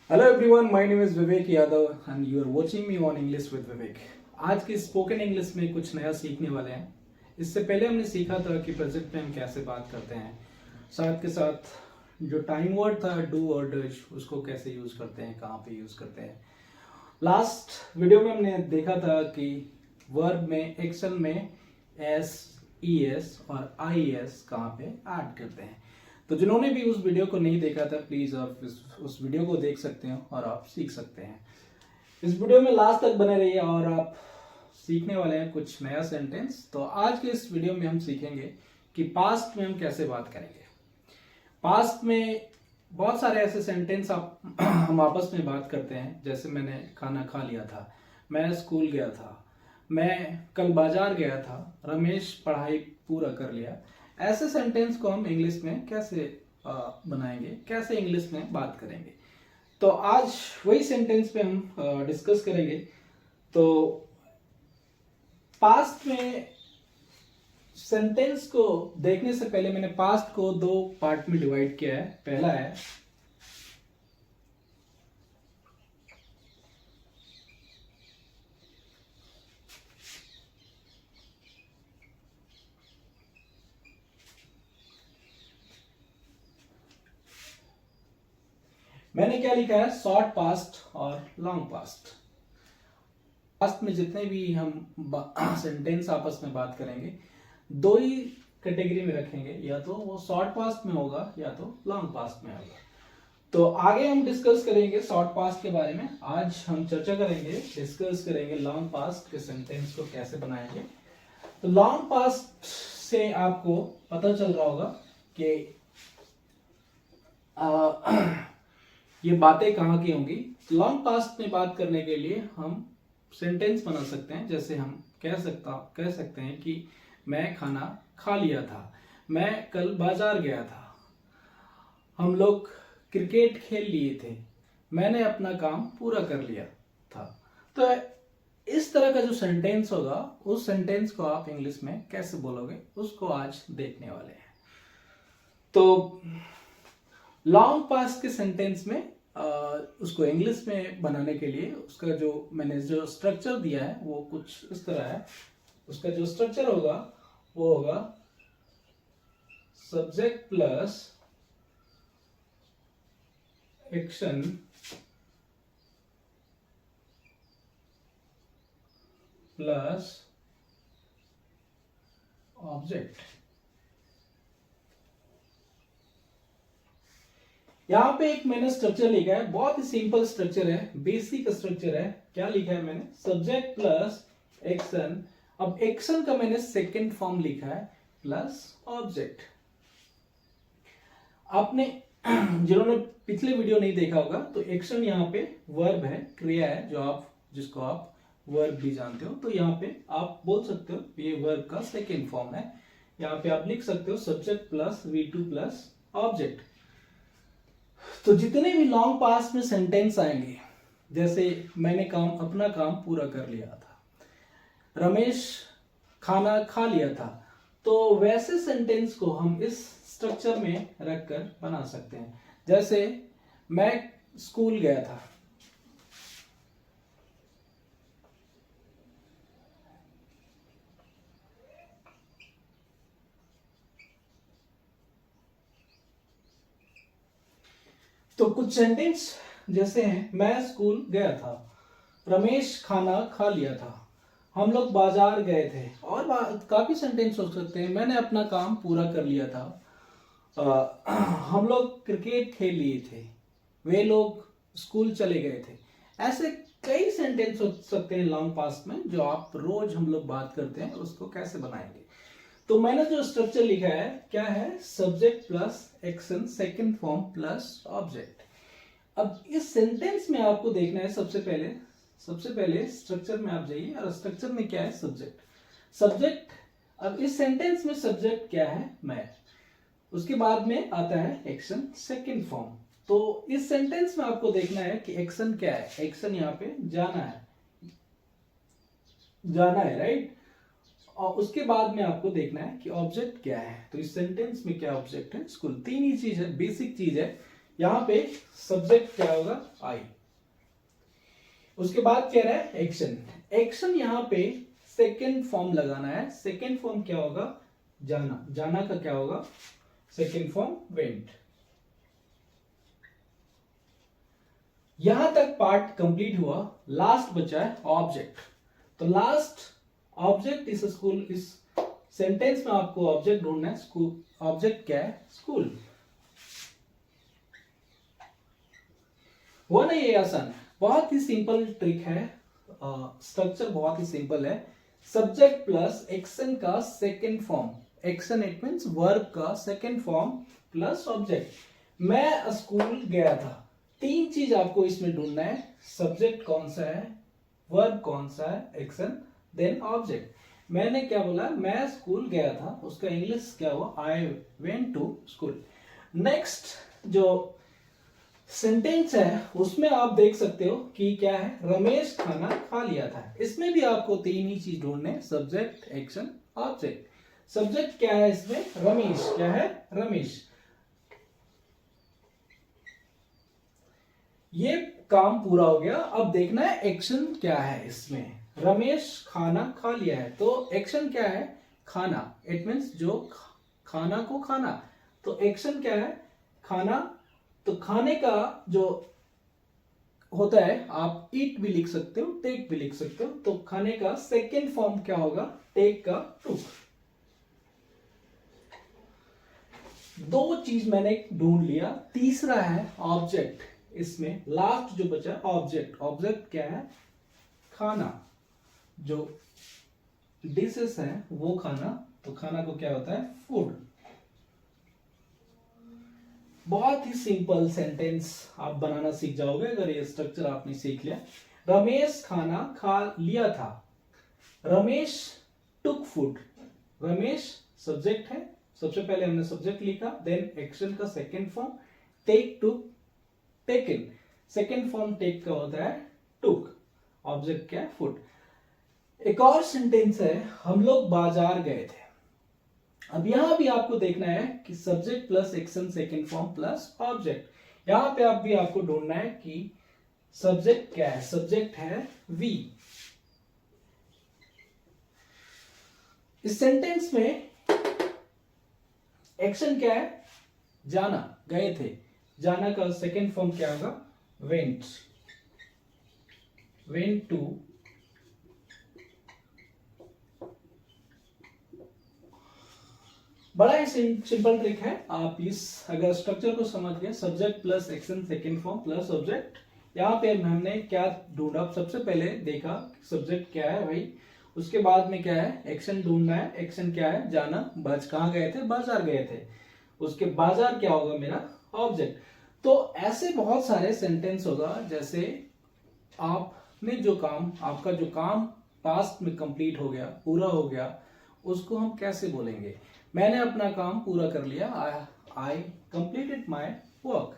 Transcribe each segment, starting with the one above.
Hello everyone, my name is Vivek Yadav and you are watching me on English with Vivek. आज की spoken English में कुछ नया सीखने वाले हैं। इससे पहले हमने सीखा था कि प्रेजेंट में हम कैसे बात करते हैं, साथ के साथ जो टाइम वर्ड था डू और डज उसको कैसे यूज करते हैं, कहाँ पे यूज करते हैं। लास्ट वीडियो में हमने देखा था कि वर्ब में एक्शन में एस, ई एस और आई एस कहाँ पे ऐड करते हैं। तो जिन्होंने भी उस वीडियो को नहीं देखा था प्लीज आप उस वीडियो को देख सकते हैं और आप सीख सकते हैं। इस वीडियो में लास्ट तक बने रहिए और आप सीखने वाले हैं कुछ नया सेंटेंस। तो आज के इस वीडियो में हम सीखेंगे कि पास्ट में हम कैसे बात करेंगे। पास्ट में बहुत सारे ऐसे सेंटेंस आप हम आपस में बात करते हैं, जैसे मैंने खाना खा लिया था, मैं स्कूल गया था, मैं कल बाजार गया था, रमेश पढ़ाई पूरा कर लिया। ऐसे सेंटेंस को हम इंग्लिश में कैसे बनाएंगे, कैसे इंग्लिश में बात करेंगे। तो आज वही सेंटेंस पे हम डिस्कस करेंगे। तो पास्ट में सेंटेंस को देखने से पहले मैंने पास्ट को दो पार्ट में डिवाइड किया है। पहला है मैंने क्या लिखा है, शॉर्ट पास्ट और लॉन्ग पास्ट। पास्ट में जितने भी हम सेंटेंस आपस में बात करेंगे दो ही कैटेगरी में रखेंगे, या तो वो शॉर्ट पास्ट में होगा या तो लॉन्ग पास्ट में होगा। तो आगे हम डिस्कस करेंगे शॉर्ट पास्ट के बारे में। आज हम चर्चा करेंगे, डिस्कस करेंगे लॉन्ग पास्ट के सेंटेंस को कैसे बनाएंगे। तो लॉन्ग पास्ट से आपको पता चल रहा होगा कि ये बातें कहाँ की होंगी। लॉन्ग पास्ट में बात करने के लिए हम सेंटेंस बना सकते हैं। जैसे हम कह सकते हैं कि मैं खाना खा लिया था, मैं कल बाजार गया था, हम लोग क्रिकेट खेल लिए थे, मैंने अपना काम पूरा कर लिया था। तो इस तरह का जो सेंटेंस होगा उस सेंटेंस को आप इंग्लिश में कैसे बोलोगे उसको आज देखने वाले हैं। तो लॉन्ग पास्ट के सेंटेंस में उसको इंग्लिश में बनाने के लिए उसका जो मैंने जो स्ट्रक्चर दिया है वो कुछ इस तरह है। उसका जो स्ट्रक्चर होगा वो होगा subject plus action plus object. यहां पे एक मैंने स्ट्रक्चर लिखा है, बहुत ही सिंपल स्ट्रक्चर है, बेसिक स्ट्रक्चर है। क्या लिखा है मैंने, सब्जेक्ट प्लस एक्शन। अब एक्शन का मैंने सेकंड फॉर्म लिखा है प्लस ऑब्जेक्ट। आपने जिन्होंने पिछले वीडियो नहीं देखा होगा तो एक्शन यहाँ पे वर्ब है, क्रिया है, जिसको आप वर्ब भी जानते हो। तो यहाँ पे आप बोल सकते हो ये वर्ब का सेकेंड फॉर्म है। यहाँ पे आप लिख सकते हो subject plus V2 plus object. तो जितने भी लॉन्ग पास्ट में सेंटेंस आएंगे, जैसे मैंने अपना काम पूरा कर लिया था, रमेश खाना खा लिया था, तो वैसे सेंटेंस को हम इस स्ट्रक्चर में रखकर बना सकते हैं। जैसे मैं स्कूल गया था, तो कुछ सेंटेंस जैसे हैं, मैं स्कूल गया था, रमेश खाना खा लिया था, हम लोग बाजार गए थे, और काफी सेंटेंस हो सकते हैं। मैंने अपना काम पूरा कर लिया था, हम लोग क्रिकेट खेल लिए थे, वे लोग स्कूल चले गए थे। ऐसे कई सेंटेंस हो सकते हैं लॉन्ग पास्ट में जो आप रोज हम लोग बात करते हैं, उसको कैसे बनाएंगे। तो मैंने जो स्ट्रक्चर लिखा है क्या है, subject plus action second form plus object. अब इस सेंटेंस में आपको देखना है सबसे पहले स्ट्रक्चर में आप जाइए, और स्ट्रक्चर में क्या है, सब्जेक्ट। अब इस सेंटेंस में सब्जेक्ट क्या है, मैं। उसके बाद में आता है एक्शन सेकंड फॉर्म। तो इस सेंटेंस में आपको देखना है कि एक्शन क्या है। एक्शन यहाँ पे जाना है राइट। और उसके बाद में आपको देखना है कि ऑब्जेक्ट क्या है। तो इस सेंटेंस में क्या ऑब्जेक्ट है, स्कूल। तीन ही चीज है, बेसिक चीज है यहां पे सब्जेक्ट क्या होगा, आई। उसके बाद कह रहा है एक्शन। एक्शन यहां पे सेकेंड फॉर्म लगाना है। सेकेंड फॉर्म क्या होगा, जाना। जाना का क्या होगा, सेकेंड फॉर्म वेंट। यहां तक पार्ट कंप्लीट हुआ। लास्ट बचा है ऑब्जेक्ट। तो लास्ट ऑब्जेक्ट इस स्कूल, इस सेंटेंस में आपको ऑब्जेक्ट ढूंढना है। स्कूल, ऑब्जेक्ट क्या है, स्कूल। हुआ ना ये आसान, बहुत ही सिंपल ट्रिक है। स्ट्रक्चर बहुत ही सिंपल है। सब्जेक्ट प्लस एक्शन का second form. Action it means verb का सेकेंड फॉर्म प्लस ऑब्जेक्ट। मैं स्कूल गया था। तीन चीज आपको इसमें ढूंढना है। सब्जेक्ट कौन सा है, वर्ब कौन सा है, एक्शन, देन ऑब्जेक्ट। मैंने क्या बोला, मैं स्कूल गया था, उसका इंग्लिश क्या हुआ, I went to school. Next जो सेंटेंस है उसमें आप देख सकते हो कि क्या है, रमेश खाना खा लिया था। इसमें भी आपको तीन ही चीज ढूंढने, सब्जेक्ट, एक्शन, ऑब्जेक्ट। सब्जेक्ट क्या है इसमें, रमेश। क्या है, रमेश। ये काम पूरा हो गया। अब देखना है एक्शन क्या है इसमें। रमेश खाना खा लिया है, तो एक्शन क्या है, खाना। इट मीन्स जो खाना को खाना। तो एक्शन क्या है, खाना। तो खाने का जो होता है, आप ईट भी लिख सकते हो, टेक भी लिख सकते हो। तो खाने का सेकेंड फॉर्म क्या होगा, टेक का टुक। दो चीज मैंने ढूंढ लिया। तीसरा है ऑब्जेक्ट। इसमें लास्ट जो बचा ऑब्जेक्ट। ऑब्जेक्ट क्या है, खाना। जो डिशेस है वो खाना। तो खाना को क्या होता है, फूड। बहुत ही सिंपल सेंटेंस आप बनाना सीख जाओगे अगर ये स्ट्रक्चर आपने सीख लिया। रमेश खाना खा लिया था। रमेश टुक फूड। रमेश सब्जेक्ट है, सबसे पहले हमने सब्जेक्ट लिखा, देन एक्शन का सेकेंड फॉर्म टेक, टुक, टेकन। सेकेंड फॉर्म टेक का होता है टुक। ऑब्जेक्ट क्या है, फूड। एक और सेंटेंस है, हम लोग बाजार गए थे। अब यहां भी आपको देखना है कि subject plus action second form plus object. यहां पे आप भी आपको ढूंढना है कि सब्जेक्ट क्या है। सब्जेक्ट है वी। इस सेंटेंस में एक्शन क्या है, जाना, गए थे। जाना का सेकेंड फॉर्म क्या होगा, वेंट। Went to. बड़ा ही सिंपल ट्रिक है। आप इस अगर स्ट्रक्चर को समझ गए, subject plus action second form plus object. यहाँ पे हमने क्या ढूंढा, सबसे पहले देखा सब्जेक्ट क्या है भाई, उसके बाद में क्या है, एक्शन ढूंढना है। एक्शन क्या है, जाना। कहाँ गए थे, बाजार गए थे। उसके बाजार क्या होगा मेरा, ऑब्जेक्ट। तो ऐसे बहुत सारे सेंटेंस होगा। जैसे आपने जो काम, आपका जो काम पास्ट में कंप्लीट हो गया, पूरा हो गया, उसको हम कैसे बोलेंगे, मैंने अपना काम पूरा कर लिया, आई कंप्लीटेड माई वर्क।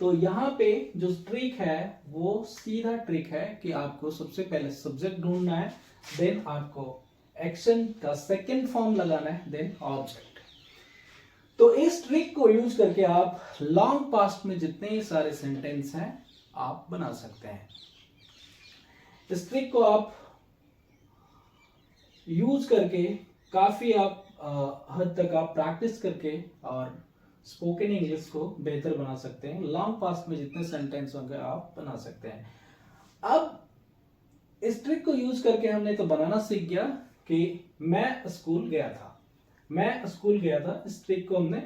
तो यहाँ पे जो ट्रिक है वो सीधा ट्रिक है कि आपको सबसे पहले सब्जेक्ट ढूंढना है, देन आपको एक्शन का सेकेंड फॉर्म लगाना है, देन ऑब्जेक्ट। तो इस ट्रिक को यूज करके आप लॉन्ग पास्ट में जितने सारे सेंटेंस हैं आप बना सकते हैं। इस ट्रिक को आप यूज करके काफी आप हद तक आप प्रैक्टिस करके और स्पोकन इंग्लिश को बेहतर बना सकते हैं। लॉन्ग पास्ट में जितने सेंटेंस होंगे आप बना सकते हैं। अब इस ट्रिक को यूज करके हमने तो बनाना सीख गया कि मैं स्कूल गया था। मैं स्कूल गया था, इस ट्रिक को हमने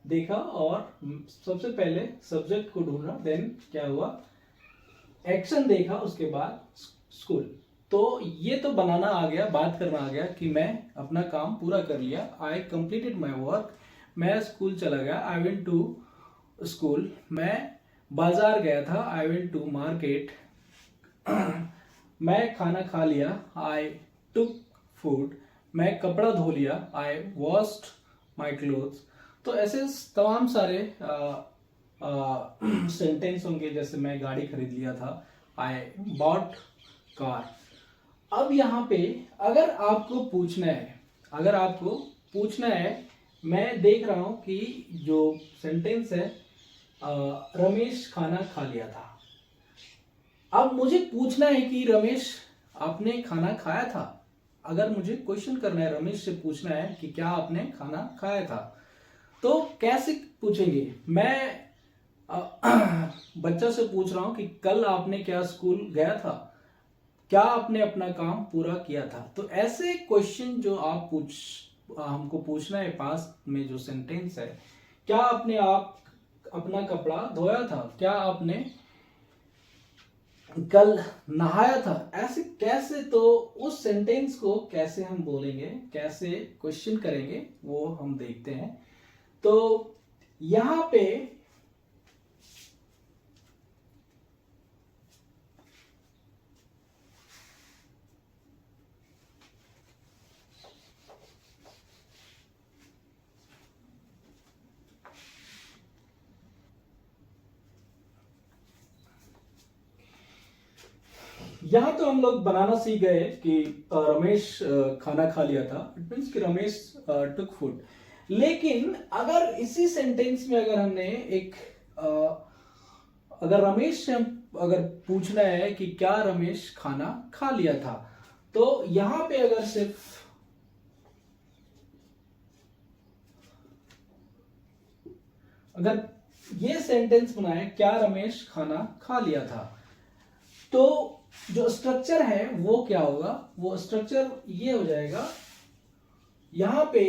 देखा और सबसे पहले सब्जेक्ट को ढूंढा, देन क्या हुआ, एक्शन देखा, उसके बाद स्कूल। तो ये तो बनाना आ गया, बात करना आ गया कि मैं अपना काम पूरा कर लिया, आई कंप्लीटेड माई वर्क। मैं स्कूल चला गया, आई वेंट टू स्कूल। मैं बाजार गया था, आई वेंट टू मार्केट। मैं खाना खा लिया, आई टुक फूड। मैं कपड़ा धो लिया, आई वॉश्ड माई क्लोथ्स। तो ऐसे तमाम सारे सेंटेंस होंगे। जैसे मैं गाड़ी खरीद लिया था, आई बॉट कार। अब यहाँ पे अगर आपको पूछना है, मैं देख रहा हूं कि जो सेंटेंस है रमेश खाना खा लिया था। अब मुझे पूछना है कि रमेश आपने खाना खाया था। अगर मुझे क्वेश्चन करना है, रमेश से पूछना है कि क्या आपने खाना खाया था, तो कैसे पूछेंगे? मैं बच्चा से पूछ रहा हूं कि कल आपने क्या स्कूल गया था, क्या आपने अपना काम पूरा किया था। तो ऐसे क्वेश्चन जो हमको पूछना है, पास्ट में जो सेंटेंस है, क्या आपने आप अपना कपड़ा धोया था, क्या आपने कल नहाया था, ऐसे कैसे, तो उस सेंटेंस को कैसे हम बोलेंगे, कैसे क्वेश्चन करेंगे, वो हम देखते हैं। तो यहां पे यहां तो हम लोग बनाना सीख गए कि रमेश खाना खा लिया था, इट मीन्स कि रमेश टुक फूड। लेकिन अगर इसी सेंटेंस में अगर हमने एक अगर रमेश से हम अगर पूछना है कि क्या रमेश खाना खा लिया था, तो यहां पे अगर सिर्फ अगर ये सेंटेंस बनाए क्या रमेश खाना खा लिया था, तो जो स्ट्रक्चर है वो क्या होगा? वो स्ट्रक्चर ये हो जाएगा, यहां पे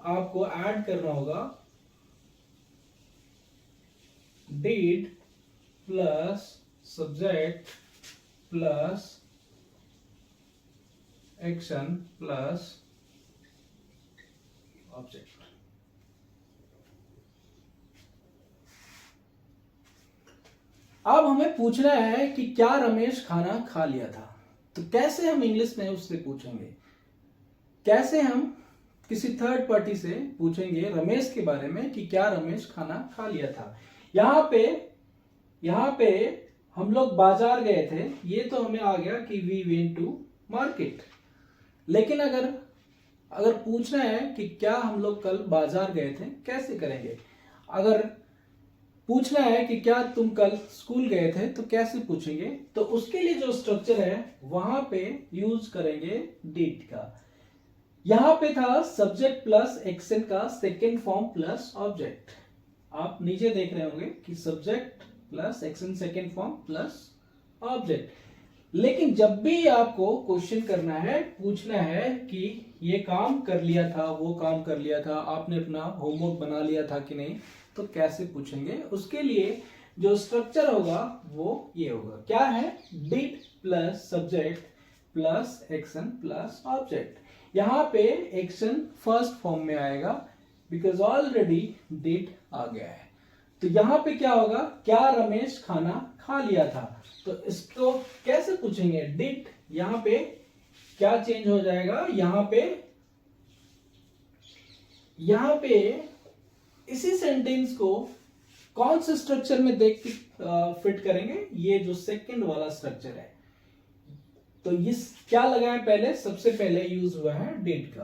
आपको ऐड करना होगा did plus subject plus action plus object. अब हमें पूछना है कि क्या रमेश खाना खा लिया था। तो कैसे हम इंग्लिश में उससे पूछेंगे? कैसे हम किसी थर्ड पार्टी से पूछेंगे रमेश के बारे में कि क्या रमेश खाना खा लिया था? यहां पे हम लोग बाजार गए थे, ये तो हमें आ गया कि वी वेंट टू मार्केट। लेकिन अगर पूछना है कि क्या हम लोग कल बाजार गए थे, कैसे करेंगे? अगर पूछना है कि क्या तुम कल स्कूल गए थे, तो कैसे पूछेंगे? तो उसके लिए जो स्ट्रक्चर है वहां पे यूज करेंगे डिड का। यहां पे था सब्जेक्ट प्लस एक्शन का सेकेंड फॉर्म प्लस ऑब्जेक्ट। आप नीचे देख रहे होंगे कि subject plus action second form plus object. लेकिन जब भी आपको क्वेश्चन करना है, पूछना है कि ये काम कर लिया था, वो काम कर लिया था, आपने अपना होमवर्क बना लिया था कि नहीं, तो कैसे पूछेंगे? उसके लिए जो स्ट्रक्चर होगा वो ये होगा, क्या है? Did plus subject plus action plus object. यहां पे एक्शन फर्स्ट फॉर्म में आएगा बिकॉज ऑलरेडी डिड आ गया है। तो यहां पे क्या होगा? क्या रमेश खाना खा लिया था। तो इसको कैसे पूछेंगे? डिड, यहां पे क्या चेंज हो जाएगा? यहां पे इसी सेंटेंस को कौन से स्ट्रक्चर में देख के फिट करेंगे? ये जो सेकंड वाला स्ट्रक्चर है। तो इस क्या लगा है? पहले सबसे पहले यूज हुआ है डिड का।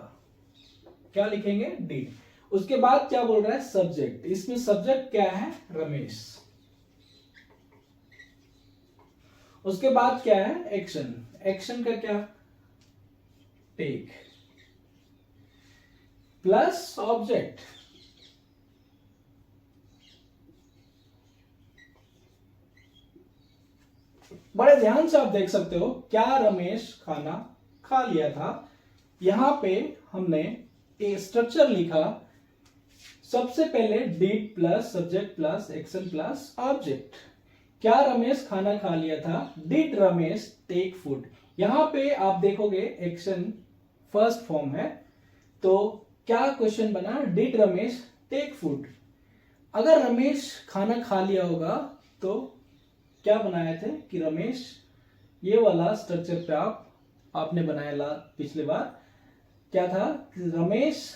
क्या लिखेंगे? डिड। उसके बाद क्या बोल रहा है? सब्जेक्ट। इसमें सब्जेक्ट क्या है? रमेश। उसके बाद क्या है? एक्शन। एक्शन का क्या? Take plus object. बड़े ध्यान से आप देख सकते हो, क्या रमेश खाना खा लिया था। यहां पे हमने एक स्ट्रक्चर लिखा, सबसे पहले did plus subject plus action plus object. क्या रमेश खाना खा लिया था? Did Ramesh take food. यहां पे आप देखोगे एक्शन फर्स्ट फॉर्म है, तो क्या क्वेश्चन बना? Did Ramesh take food. अगर रमेश खाना खा लिया होगा तो क्या बनाए थे कि रमेश, ये वाला स्ट्रक्चर पे आपने बनाया पिछले बार, क्या था? रमेश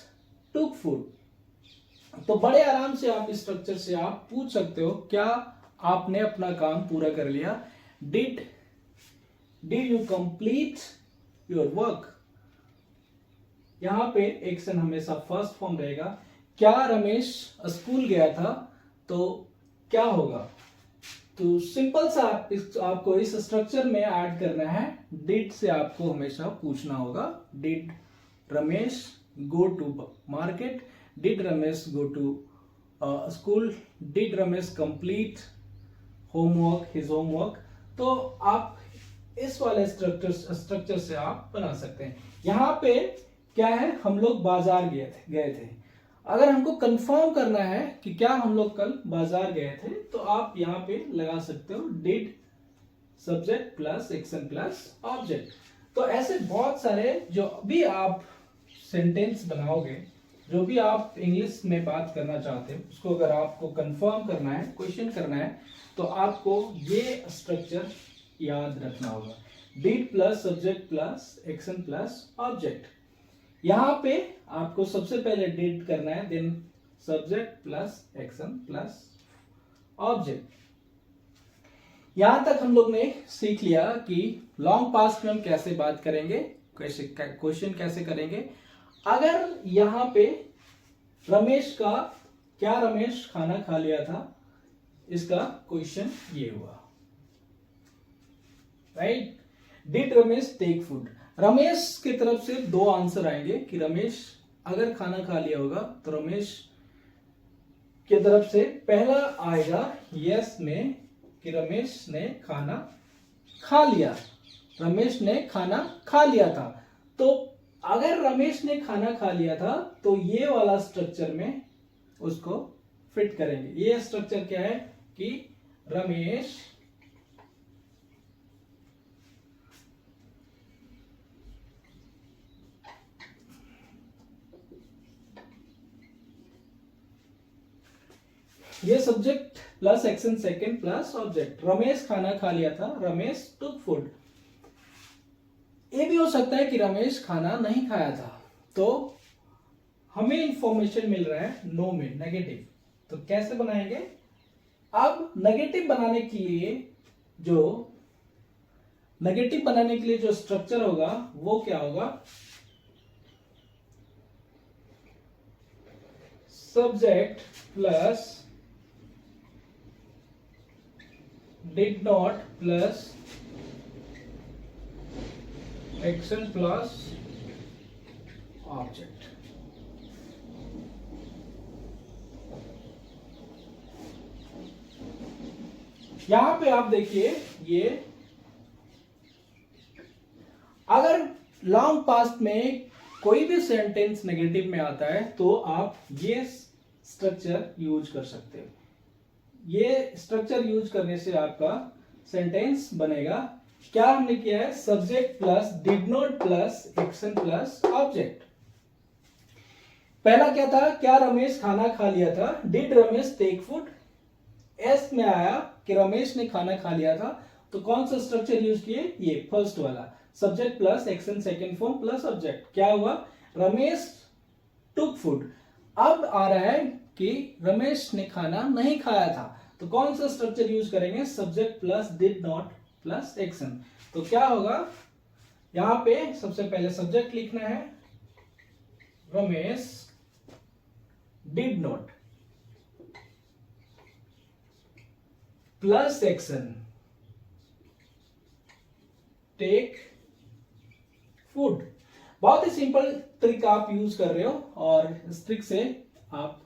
टुक फूड। तो बड़े आराम से आप इस स्ट्रक्चर से आप पूछ सकते हो, क्या आपने अपना काम पूरा कर लिया? Did you complete your work. यहां पे एक्शन हमेशा फर्स्ट फॉर्म रहेगा। क्या रमेश स्कूल गया था? तो क्या होगा? तो सिंपल सा आपको इस स्ट्रक्चर में ऐड करना है। डिड से आपको हमेशा पूछना होगा, did Ramesh go to market, did Ramesh go to school, did Ramesh complete homework, his homework. तो आप इस वाले स्ट्रक्चर से आप बना सकते हैं। यहाँ पे क्या है, हम लोग बाजार गए थे। अगर हमको कंफर्म करना है कि क्या हम लोग कल बाजार गए थे, तो आप यहाँ पे लगा सकते हो did subject plus action plus object. तो ऐसे बहुत सारे जो भी आप सेंटेंस बनाओगे, जो भी आप इंग्लिश में बात करना चाहते हो, उसको अगर आपको कंफर्म करना है, क्वेश्चन करना है, तो आपको ये स्ट्रक्चर याद रखना होगा। Did plus subject plus action plus object. यहां पे आपको सबसे पहले डिड करना है, then subject plus action plus object. यहां तक हम लोग ने सीख लिया कि लॉन्ग पास्ट में हम कैसे बात करेंगे, क्वेश्चन कैसे करेंगे। अगर यहां पे रमेश का, क्या रमेश खाना खा लिया था, इसका क्वेश्चन ये हुआ, right. Did Ramesh take food, Ramesh की तरफ से दो आंसर आएंगे कि रमेश अगर खाना खा लिया होगा तो रमेश की तरफ से पहला आएगा यस में कि रमेश ने खाना खा लिया, रमेश ने खाना खा लिया था। तो अगर रमेश ने खाना खा लिया था तो ये वाला स्ट्रक्चर में उसको फिट करेंगे। ये स्ट्रक्चर क्या है कि रमेश ये subject plus action second plus object. Ramesh खाना खा लिया था, रमेश टुक फूड। ये भी हो सकता है कि रमेश खाना नहीं खाया था। तो हमें इंफॉर्मेशन मिल रहा है नो में, नेगेटिव। तो कैसे बनाएंगे? अब नेगेटिव बनाने के लिए जो स्ट्रक्चर होगा वो क्या होगा? Subject plus did not plus action plus object। यहां पे आप देखिए, ये अगर लॉन्ग पास्ट में कोई भी सेंटेंस नेगेटिव में आता है तो आप ये स्ट्रक्चर यूज कर सकते हो। ये स्ट्रक्चर यूज करने से आपका सेंटेंस बनेगा। क्या हमने किया है? Subject plus did not plus action plus object. पहला क्या था? क्या रमेश खाना खा लिया था? Did Ramesh take food? एस में आया कि रमेश ने खाना खा लिया था। तो कौन सा स्ट्रक्चर यूज किए? ये फर्स्ट वाला, subject plus action second form plus object. क्या हुआ? रमेश टुक फूड। अब आ रहा है कि रमेश ने खाना नहीं खाया था। तो कौन सा स्ट्रक्चर यूज करेंगे? Subject plus did not plus action. तो क्या होगा? यहां पे सबसे पहले सब्जेक्ट लिखना है, Ramesh did not plus action take food. बहुत ही सिंपल ट्रिक आप यूज कर रहे हो और इस ट्रिक से आप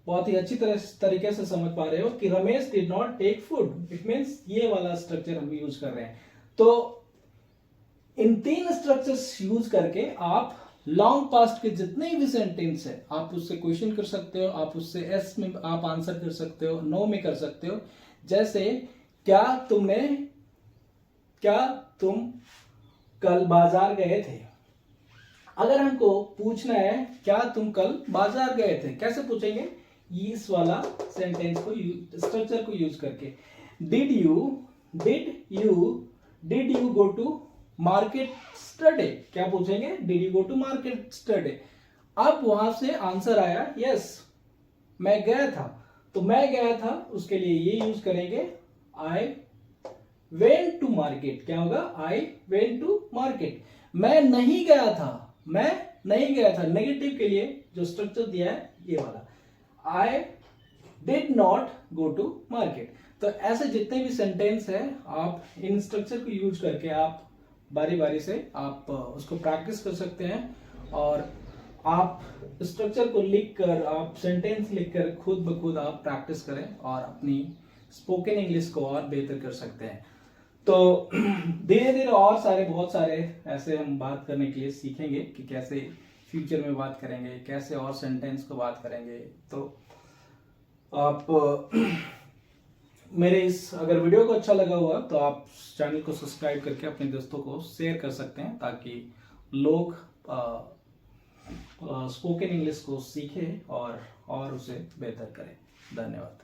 बहुत ही अच्छी तरीके से समझ पा रहे हो कि Ramesh did not take food. It means ये वाला स्ट्रक्चर हम यूज कर रहे हैं। तो इन तीन स्ट्रक्चर्स यूज करके आप लॉन्ग पास्ट के जितने भी सेंटेंस है आप उससे क्वेश्चन कर सकते हो, आप उससे एस में आप आंसर कर सकते हो, नो में कर सकते हो। जैसे क्या तुम कल बाजार गए थे? अगर हमको पूछना है क्या तुम कल बाजार गए थे, कैसे पूछेंगे? इस वाला सेंटेंस को स्ट्रक्चर को यूज करके। Did you go to market yesterday? क्या पूछेंगे? Did you go to market yesterday? अब वहां से आंसर आया यस, मैं गया था। तो मैं गया था उसके लिए ये यूज करेंगे, आई वेंट टू मार्केट। क्या होगा? I went to market. मैं नहीं गया था, नेगेटिव के लिए जो स्ट्रक्चर दिया है ये वाला, I did not go to market. तो ऐसे जितने भी सेंटेंस है आप इन स्ट्रक्चर को यूज करके आप बारी बारी से आप उसको प्रैक्टिस कर सकते हैं और आप स्ट्रक्चर को लिखकर आप सेंटेंस लिखकर खुद ब खुद आप प्रैक्टिस करें और अपनी स्पोकन इंग्लिश को और बेहतर कर सकते हैं। तो धीरे धीरे और बहुत सारे ऐसे हम बात करने के लिए सीखेंगे कि कैसे फ्यूचर में बात करेंगे, कैसे और सेंटेंस को बात करेंगे। तो आप मेरे इस अगर वीडियो को अच्छा लगा हुआ तो आप चैनल को सब्सक्राइब करके अपने दोस्तों को शेयर कर सकते हैं ताकि लोग स्पोकन इंग्लिश को सीखें और उसे बेहतर करें। धन्यवाद।